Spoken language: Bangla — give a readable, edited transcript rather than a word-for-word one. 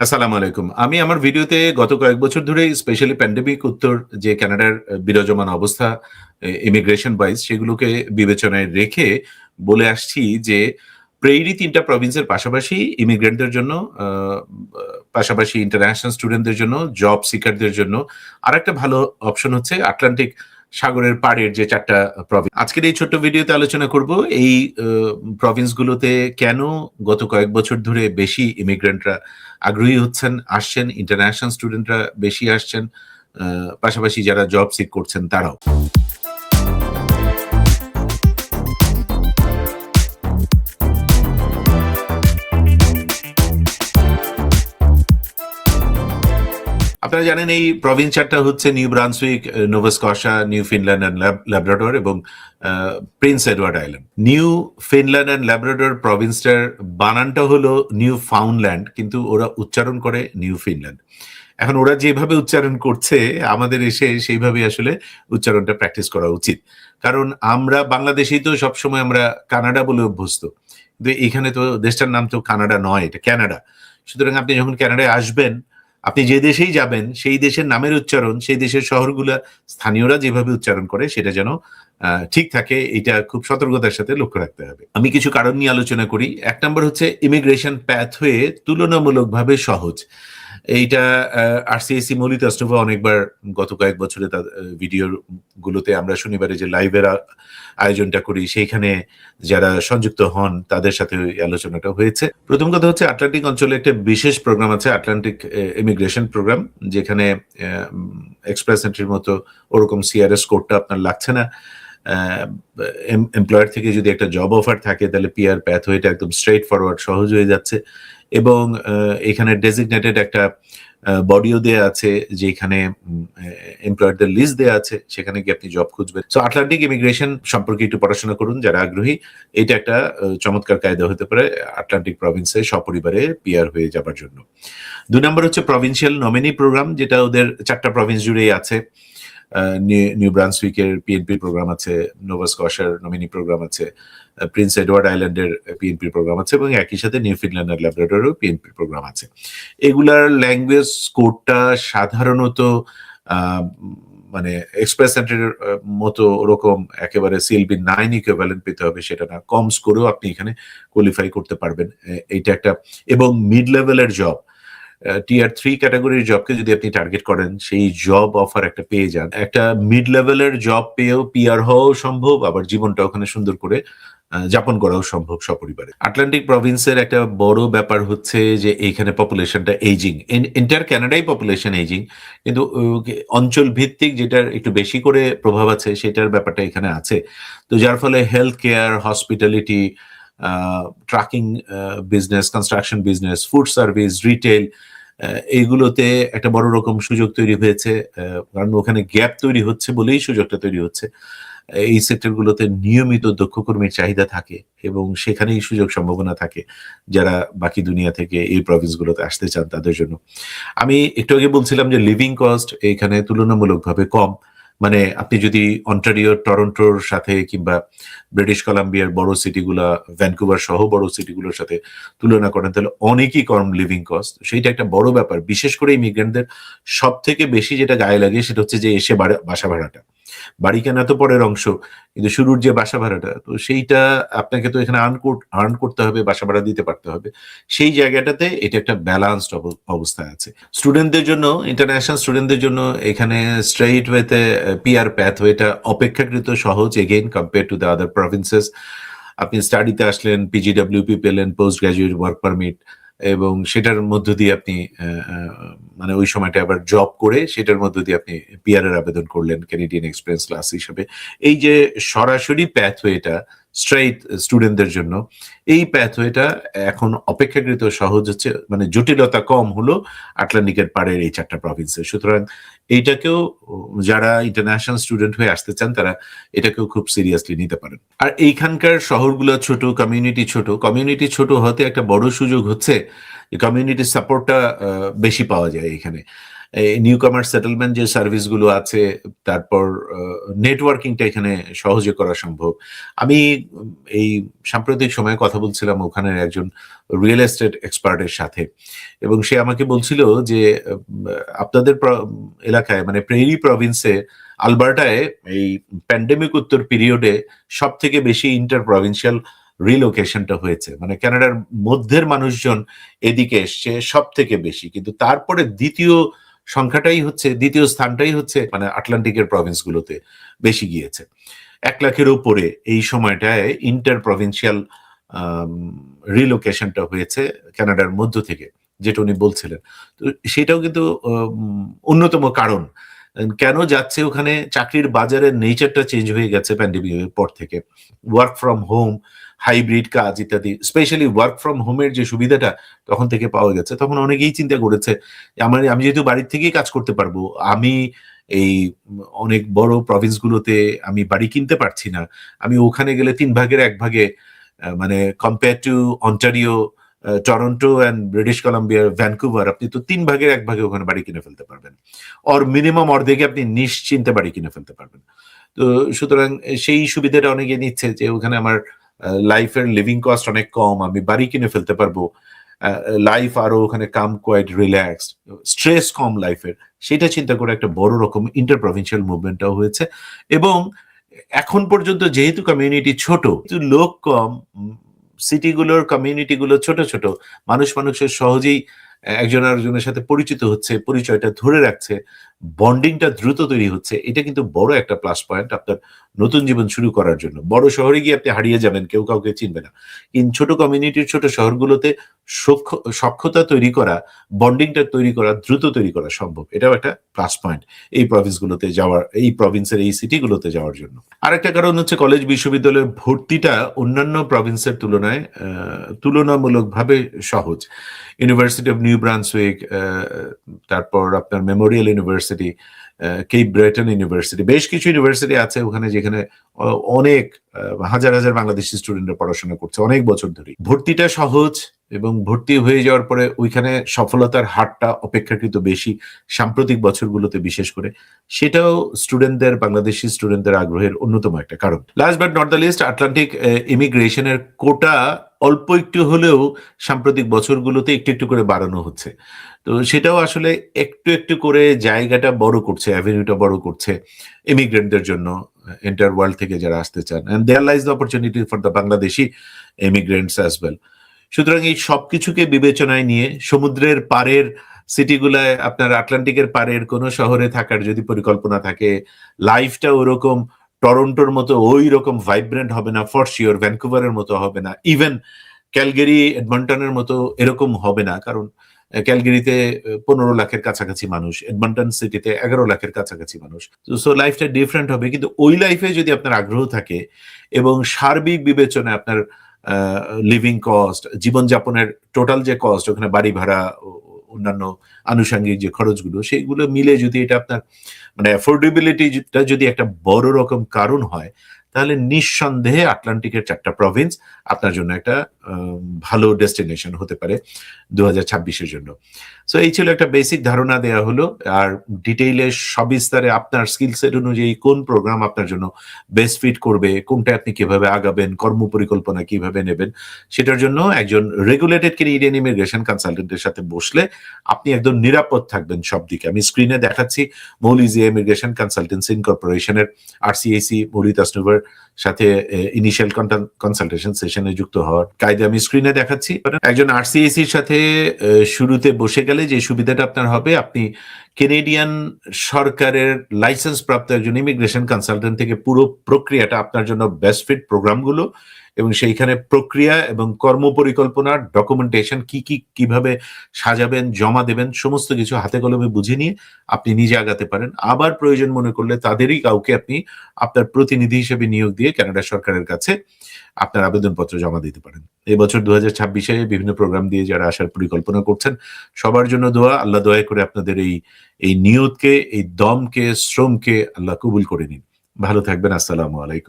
আসসালামু আলাইকুম। আমি আমার ভিডিওতে গত কয়েক বছর ধরেই স্পেশালি প্যান্ডেমিক উত্তর যে কানাডার বিরাজমান অবস্থা ইমিগ্রেশন ওয়াইজ সেগুলোকে বিবেচনায় রেখে বলে আসছি যে প্রেইরি ৩ টা প্রভিন্সের পাশাপাশি ইমিগ্রেন্টদের জন্য আ বা পাশাপাশি ইন্টারন্যাশনাল স্টুডেন্টদের জন্য, জব সিকারদের জন্য আরেকটা ভালো অপশন হচ্ছে আটলান্টিক সাগরের পাড়ের যে ৪ টা আজকের এই ছোট্ট ভিডিওতে আলোচনা করব এই আ প্রভিন্স গুলোতে কেন গত কয়েক বছর ধরে বেশি ইমিগ্রেন্টরা আগ্রহী হচ্ছেন, আসছেন, ইন্টারন্যাশনাল স্টুডেন্টরা বেশি আসছেন। আ পাশাপাশি যারা জব সিক করছেন তারাও। আপনারা জানেন এই প্রভিন্স ৪ টা হচ্ছে New Brunswick, Nova Scotia, Newfoundland and Labrador এবং Prince Edward Island. Newfoundland and Labrador প্রভিন্সটার বানানটা হলো নিউ ফাউন্ডল্যান্ড কিন্তু ওরা উচ্চারণ করে নিউ ফিনল্যান্ড। এখন ওরা যেভাবে উচ্চারণ করছে আমাদের এসে সেইভাবেই আসলে উচ্চারণটা প্র্যাকটিস করা উচিত। কারণ আমরা বাংলাদেশেই তো সবসময় আমরা কানাডা বলে অভ্যস্ত। কিন্তু এখানে তো দেশটার নাম তো কানাডা নয়, এটা ক্যানাডা। সুতরাং আপনি যখন ক্যানাডায় আসবেন, আপনি যে দেশেই যাবেন সেই দেশের নামের উচ্চারণ, সেই দেশের শহরগুলা স্থানীয়রা যেভাবে উচ্চারণ করে সেটা যেন ঠিক থাকে এইটা খুব সতর্কতার সাথে লক্ষ্য রাখতে হবে। আমি কিছু কারণ নিয়ে আলোচনা করি। ১ নাম্বার হচ্ছে ইমিগ্রেশন প্যাথওয়ে তুলনামূলকভাবে সহজ। এইটা আরসিআইসি মৌলিক আস্তফা অনেকবার গত কয়েক বছরে তার ভিডিওর গুলোতে আমরা শনিবারে যে লাইভের আয়োজনটা করি সেইখানে যারা সংযুক্ত হন তাদের সাথে ওই আলোচনাটা হয়েছে। প্রথম কথা হচ্ছে আটলান্টিক অঞ্চলে একটা বিশেষ প্রোগ্রাম আছে আটলান্টিক ইমিগ্রেশন প্রোগ্রাম যেখানে এক্সপ্রেস এন্ট্রির মতো ওরকম সিআরএস কোডটা আপনার লাগছে না। এমপ্লয়ার থেকে যদি একটা জব অফার থাকে তাহলে পিআর প্যাথওয়েটা একদম স্ট্রেইট ফরওয়ার্ড সহজ হয়ে যাচ্ছে এবং এখানে ডেজিগনেটেড একটা বডিও দেয়া আছে যেখানে এমপ্লয়ারদের লিস্ট দেয়া আছে সেখানে গিয়ে আপনি জব খুঁজবেন। সো আটলান্টিক ইমিগ্রেশন সম্পর্কে একটু পড়াশোনা করুন যারা আগ্রহী। এটা একটা চমৎকার কায়দা হতে পারে আটলান্টিক প্রভিন্সে সপরিবারে পিআর হয়ে যাবার জন্য। ২ নম্বর হচ্ছে প্রভিন্সিয়াল নমিনি প্রোগ্রাম যেটা ওদের ৪ টা প্রভিন্স জুড়েই আছে। নিউ ব্রান্সউইকের পিএনপি প্রোগ্রাম আছে, নোভা স্কশার নমিনি প্রোগ্রাম আছে, প্রিন্স এডওয়ার্ড আইল্যান্ডের পিএনপি প্রোগ্রাম আছে এবং একই সাথে নিউ ফিনল্যান্ড আর ল্যাব্রাডরেও পিএনপি প্রোগ্রাম আছে। এগুলার ল্যাঙ্গুয়েজ কোডটা সাধারণত আ মানে এক্সপ্রেস এন্ট্রির মতো ওরকম একেবারে সিএলবি 9 ইকুইভ্যালেন্ট পেতে হবে সেটা না। কম স্কোরেও আপনি এখানে কোয়ালিফাই করতে পারবেন। এইটা একটা এবং মিড লেভেলের জব টিয়ার 3 ক্যাটেগরির জবকে যদি আপনি টার্গেট করেন, সেই জব অফার একটা পেয়ে যান। একটা মিড লেভেলের জব পেয়েও পিআর হওয়াও সম্ভব, আবার জীবনটা ওখানে সুন্দর করে যাপন করাও সম্ভব সপরিবারে। আটলান্টিক প্রভিন্সের একটা বড় ব্যাপার হচ্ছে যে এইখানে পপুলেশনটা এইজিং। এন্টায়ার ক্যানাডাই পপুলেশন এইজিং। কিন্তু অঞ্চল ভিত্তিক যেটার একটু বেশি করে প্রভাব আছে সেটার ব্যাপারটা এখানে আছে। তো যার ফলে health care, hospitality, uh trucking business, construction business, food service, retail এইগুলোতে একটা বড় রকম সুযোগ তৈরি হয়েছে। কারণ ওখানে গ্যাপ তৈরি হচ্ছে বলেই সুযোগটা তৈরি হচ্ছে। এই সেক্টরগুলোতে নিয়মিত দক্ষ কর্মীর চাহিদা থাকে এবং সেখানেই সুযোগ সম্ভাবনা থাকে যারা বাকি দুনিয়া থেকে এই প্রভিন্সগুলোতে আসতে চান তাদের জন্য। আমি একটু আগে বলছিলাম যে লিভিং কস্ট এখানে তুলনামূলকভাবে কম। মানে আপনি যদি অন্টারিও, টরন্টোর সাথে কিংবা ব্রিটিশ কলাম্বিয়ার বড় সিটিগুলা, ভ্যানকুভার সহ বড় সিটিগুলোর সাথে তুলনা করেন তাহলে অনেকই কম লিভিং কস্ট। সেইটা একটা বড় ব্যাপার। বিশেষ করে ইমিগ্রেন্টদের সবথেকে বেশি যেটা গায়ে লাগে সেটা হচ্ছে যে এসে বাসা ভাড়াটা। বাড়ি কেনা তো পরের অংশ। কিন্তু শুরুর যে বাসা ভাড়াটা তো সেইটা আপনাকে তো এখানে আর্ন করতে হবে, বাসা ভাড়া দিতে পারতে হবে। সেই জায়গাটাতে এটা একটা ব্যালান্সড অবস্থায় আছে। স্টুডেন্টদের জন্য, ইন্টারন্যাশনাল স্টুডেন্টদের জন্য এখানে স্ট্রেইট ওয়েতে পিআর প্যাথওয়েটা অপেক্ষাকৃত সহজ again compare to the other provinces. আপনি স্টাডিতে আসলেন, পিজিডব্লিউপি পেলেন, পোস্ট গ্র্যাজুয়েট ওয়ার্ক পারমিট এবং সেটার মধ্য দিয়ে আপনি মানে ওই সময়টা আবার জব করে সেটার মধ্য দিয়ে আপনি পিআর এর আবেদন করলেন ক্যানাডিয়ান এক্সপিরিয়েন্স ক্লাস হিসেবে। এই যে সরাসরি প্যাথওয়েটা স্ট্রেইট স্টুডেন্টদের জন্য এই প্যাথওয়েটা এখন অপেক্ষাকৃত সহজ হচ্ছে মানে জটিলতা কম হলো আটলান্টিকের পাড়ের এই ৪ টা প্রভিন্সে। সুতরাং এইটাকেও যারা ইন্টারন্যাশনাল স্টুডেন্ট হয়ে আসতে চান তারা এটাকেও খুব সিরিয়াসলি নিতে পারেন। আর এইখানকার শহরগুলো ছোট, কমিউনিটি ছোট হতে একটা বড় সুযোগ হচ্ছে যে কমিউনিটি সাপোর্টটা বেশি পাওয়া যায় এখানে। নিউ কামার সেটেলমেন্ট যে সার্ভিসগুলো আছে, তারপর নেটওয়ার্কিংটা এখানে সহজে করা সম্ভব। আমি এই সাম্প্রতিক সময়ে কথা বলছিলাম ওখানের একজন রিয়েল এস্টেট এক্সপার্টের সাথে, এবং সে আমাকে বলছিল যে আপনাদের এলাকায় মানে প্রেরি প্রভিন্সে আলবার্টায় এই প্যান্ডেমিক উত্তর পিরিয়ডে সব থেকে বেশি ইন্টার প্রভিন্সিয়াল রিলোকেশনটা হয়েছে, মানে কানাডার মধ্যের মানুষজন এদিকে এসছে সব থেকে বেশি, কিন্তু তারপরে দ্বিতীয় স্থানটাই হচ্ছে মানে আটলান্টিকের প্রভিন্স গুলোতে বেশি গিয়েছে। 1,00,000-এর উপরে এই সময়টায় ইন্টার প্রভিন্সিয়াল রিলোকেশনটা হয়েছে কানাডার মধ্য থেকে, যেটা উনি বলছিলেন। তো সেটাও কিন্তু অন্যতম কারণ কেন যাচ্ছে ওখানে, চাকরির বাজারের নেচারটা চেঞ্জ হয়ে গেছে প্যান্ডেমিকের পর থেকে। ওয়ার্ক ফ্রম হোম, হাইব্রিড কাজ ইত্যাদি, স্পেশালি ওয়ার্ক ফ্রম হোমের যে সুবিধাটা তখন থেকে পাওয়া গেছে, তখন অনেকেই চিন্তা করেছে আমি যেহেতু বাড়ির থেকেই কাজ করতে পারবো, আমি এই অনেক বড় প্রভিন্স গুলোতে আমি বাড়ি কিনতে পারছি না, আমি ওখানে গেলে 3 ভাগের 1 ভাগে মানে compare to Ontario, Toronto and British Columbia, Vancouver, আপনি তো 3 ভাগের 1 ভাগে ওখানে বাড়ি কিনে ফেলতে পারবেন, অর মিনিমাম অর্ধেকে আপনি নিশ্চিন্তে বাড়ি কিনে ফেলতে পারবেন। তো সুতরাং সেই সুবিধাটা অনেকে নিচ্ছে যে ওখানে আমার লাইফের লিভিং কস্ট অনেক কম, আমি বাড়ি কিনে ফেলতে পারবো, লাইফ আরো ওখানে কাম কোয়াইট রিল্যাক্সড, স্ট্রেস কম লাইফের, সেটা চিন্তা করে একটা বড় রকম ইন্টার প্রভিন্সিয়াল মুভমেন্টটাও হয়েছে। এবং এখন পর্যন্ত যেহেতু কমিউনিটি ছোট, লোক কম, সিটিগুলোর কমিউনিটিগুলো ছোট ছোট, মানুষের সহজেই একজন আরেকজনের সাথে পরিচিত হচ্ছে, পরিচয়টা ধরে রাখছে, বন্ডিংটা দ্রুত তৈরি হচ্ছে, এটা কিন্তু বড় একটা প্লাস পয়েন্ট আপনার নতুন জীবন শুরু করার জন্য। বড় শহরে গিয়ে আপনি হারিয়ে যাবেন, কেউ কাউকে চিনবে না, কিন্তু ছোট কমিউনিটির ছোট শহরগুলোতে সখ্যতা তৈরি করা, বন্ডিংটা তৈরি করা, দ্রুত তৈরি করা সম্ভব। এটাও একটা প্লাস পয়েন্ট এই প্রভিন্সগুলোতে যাওয়ার, এই প্রভিন্সের এই সিটিগুলোতে যাওয়ার জন্য। আরেকটা কারণ হচ্ছে কলেজ বিশ্ববিদ্যালয়ের ভর্তিটা অন্যান্য প্রভিন্সের তুলনায় তুলনামূলকভাবে সহজ। ইউনিভার্সিটি অফ নিউ ব্রান্সউইক, তারপর আপনার Memorial University, Cape Breton University, বেশ কিছু ইউনিভার্সিটি আছে ওখানে যেখানে অনেক হাজার হাজার বাংলাদেশি স্টুডেন্টরা পড়াশোনা করছে অনেক বছর ধরে। ভর্তিটা সহজ, এবং ভর্তি হয়ে যাওয়ার পরে ওইখানে সফলতার হারটা অপেক্ষাকৃত বেশি সাম্প্রতিক বছরগুলোতে বিশেষ করে, সেটাও স্টুডেন্টদের, বাংলাদেশি স্টুডেন্টদের আগ্রহের অন্যতম একটা কারণ। Last but not the least, Atlantic ইমিগ্রেশনের কোটা অল্প একটু হলেও সাম্প্রতিক বছরগুলোতে একটু একটু করে বাড়ানো হচ্ছে। তো সেটাও আসলে একটু একটু করে জায়গাটা বড় করছে, অ্যাভিনিউটা বড় করছে ইমিগ্রেন্টদের জন্য, এন্টার ওয়ার্ল্ড থেকে যারা আসতে চান, and there lies the opportunity for the Bangladeshi immigrants as well. সুতরাং এই সবকিছুকে বিবেচনায় নিয়ে সমুদ্রের পাড়ের সিটিগুলায়, আপনার আটলান্টিকের পাড়ের কোনো শহরে থাকার যদি পরিকল্পনা থাকে, লাইফটা ওরকম টরন্টোর মতো ওই রকম ভাইব্রেন্ট হবে না ফর শিওর, ভ্যানকুভারের মতো হবে না, ইভেন ক্যালগেরি, এডমন্টনের মতো এরকম হবে না, কারণ ক্যালগেরিতে 15 লাখের কাছাকাছি মানুষ, এডমন্টন সিটিতে 11 লাখের কাছাকাছি মানুষ। সো লাইফটা ডিফারেন্ট হবে, কিন্তু ওই লাইফে যদি আপনার আগ্রহ থাকে এবং সার্বিক বিবেচনায় আপনার লিভিং কস্ট, জীবনযাপনের টোটাল যে কস্ট, ওখানে বাড়ি ভাড়া, অন্যান্য আনুষঙ্গিক যে খরচগুলো, সেইগুলো মিলে যদি এটা আপনার মানে অ্যাফোর্ডেবিলিটিটা যদি একটা বড় রকম কারণ হয়, তাহলে নিঃসন্দেহে আটলান্টিকের 4টা প্রভিন্স আপনার জন্য একটা ভালো ডেস্টিনেশন হতে পারে 2026-এর জন্য। সো এই ছিল একটা বেসিক ধারণা দেওয়া হলো, আর ডিটেইলে সবিস্তারে আপনার স্কিল সেট অনুযায়ী কোন প্রোগ্রাম আপনার জন্য বেস্ট ফিট করবে, কোনটা আপনি কিভাবে আগাবেন, কর্ম পরিকল্পনা কিভাবে নেবেন, সেটার জন্য একজন রেগুলেটেড কেনেডিয়ান ইমিগ্রেশন কনসালটেন্টের সাথে বসলে আপনি একদম নিরাপদ থাকবেন সব দিকে। আমি স্ক্রিনে দেখাচ্ছি মৌলিজিয়া ইমিগ্রেশন কনসালটেন্সি ইনকর্পোরেশনের আরসিএসি মৌলি তাসনুভার সাথে ইনিশিয়াল কনসালটেশন সেশনে যুক্ত হওয়ার কায়দা আমি স্ক্রিনে দেখাচ্ছি। একজন আরসিএসির সাথে শুরুতে বসে গেলে যে সুবিধাটা আপনার হবে, আপনি কেনেডিয়ান সরকারের লাইসেন্স প্রাপ্ত একজন ইমিগ্রেশন কনসালটেন্ট থেকে পুরো প্রক্রিয়াটা আপনার জন্য বেস্ট ফিট প্রোগ্রামগুলো এবং সেইখানে প্রক্রিয়া এবং কর্ম পরিকল্পনার ডকুমেন্টেশন কিভাবে সাজাবেন, জমা দেবেন, সমস্ত কিছু হাতে কলমে বুঝে নিয়ে আপনি নিজে আগাতে পারেন। আবার প্রয়োজন মনে করলে তাদেরই কাউকে আপনি আপনার প্রতিনিধি হিসেবে নিয়োগ দিয়ে কানাডা সরকারের কাছে আপনার আবেদনপত্র জমা দিতে পারেন। এই বছর 2026-এ বিভিন্ন প্রোগ্রাম দিয়ে যারা আসার পরিকল্পনা করছেন, সবার জন্য দোয়া। আল্লাহ দয়া করে আপনাদের এই নিয়তকে, এই দমকে, শ্রমকে আল্লাহ কবুল করে নিন। ভালো থাকবেন। আসসালামু আলাইকুম।